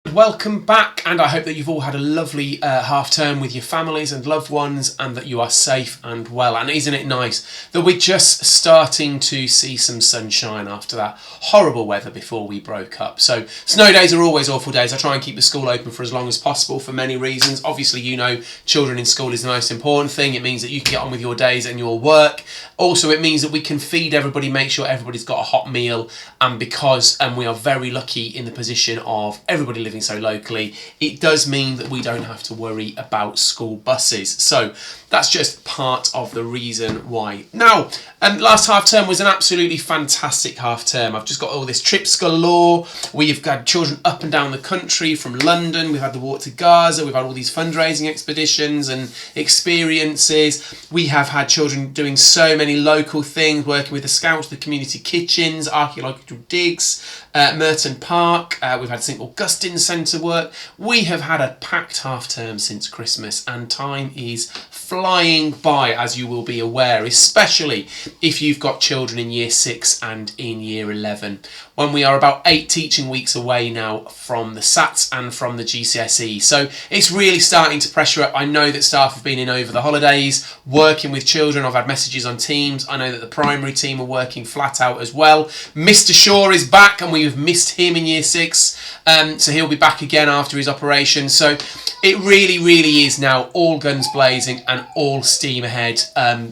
Welcome back, and I hope that you've all had a lovely half term with your families and loved ones, and that you are safe and well. And isn't it nice that we're just starting to see some sunshine after that horrible weather before we broke up? So snow days are always awful days. I try and keep the school open for as long as possible for many reasons. Obviously, you know, children in school is the most important thing. It means that you can get on with your days and your work. Also, it means that we can feed everybody, make sure everybody's got a hot meal, and because we are very lucky in the position of everybody living so locally, it does mean that we don't have to worry about school buses. So that's just part of the reason why. Now, last half term was an absolutely fantastic half term. I've just got all this trips galore. We've got children up and down the country from London. We've had the walk to Gaza. We've had all these fundraising expeditions and experiences. We have had children doing so many local things, working with the Scouts, the community kitchens, archaeological digs, Merton Park. We've had St Augustine Centre work. We have had a packed half term since Christmas, and time is flying by, as you will be aware, especially if you've got children in year 6 and in year 11, when we are about 8 teaching weeks away now from the SATs and from the GCSE. So it's really starting to pressure up. I know that staff have been in over the holidays working with children. I've had messages on Teams. I know that the primary team are working flat out as well. Mr. Shaw is back, and we've missed him in year 6, so he'll be back again after his operation. So it really is now all guns blazing and all steam ahead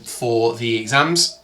for the exams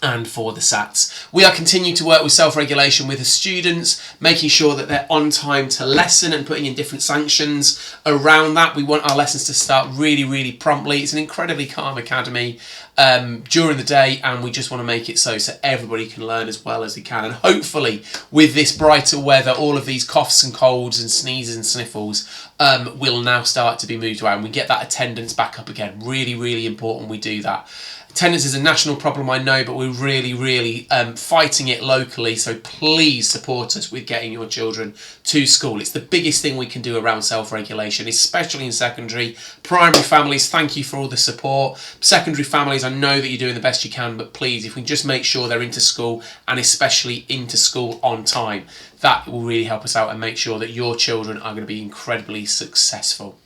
and for the SATs. We are continuing to work with self-regulation with the students, making sure that they're on time to lesson and putting in different sanctions around that. We want our lessons to start really promptly. It's an incredibly calm academy during the day, and we just want to make it so everybody can learn as well as they can. And hopefully with this brighter weather, all of these coughs and colds and sneezes and sniffles will now start to be moved around. We get that attendance back up again. Really important we do that. Attendance is a national problem, I know, but we're really fighting it locally, so please support us with getting your children to school. It's the biggest thing we can do around self-regulation, especially in secondary. Primary families, thank you for all the support. Secondary families, I know that you're doing the best you can, but please, if we just make sure they're into school, and especially into school on time, that will really help us out and make sure that your children are going to be incredibly successful.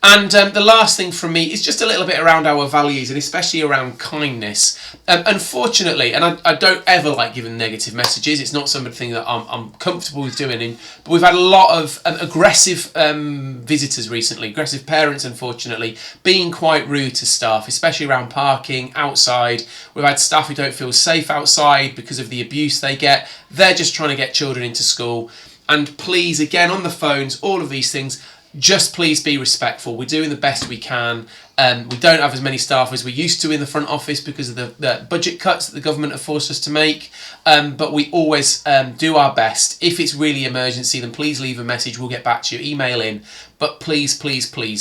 And the last thing from me is just a little bit around our values, and especially around kindness. Unfortunately, and I don't ever like giving negative messages, it's not something that I'm comfortable with doing, but we've had a lot of aggressive visitors recently, aggressive parents, unfortunately, being quite rude to staff, especially around parking, outside. We've had staff who don't feel safe outside because of the abuse they get. They're just trying to get children into school. And please, again, on the phones, all of these things, just please be respectful. We're doing the best we can. We don't have as many staff as we used to in the front office because of the budget cuts that the government have forced us to make. But we always do our best. If it's really emergency, then please leave a message. We'll get back to you. Email in. But please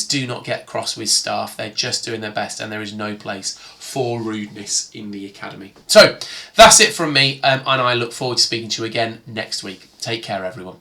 do not get cross with staff. They're just doing their best, and there is no place for rudeness in the academy. So that's it from me, and I look forward to speaking to you again next week. Take care, everyone.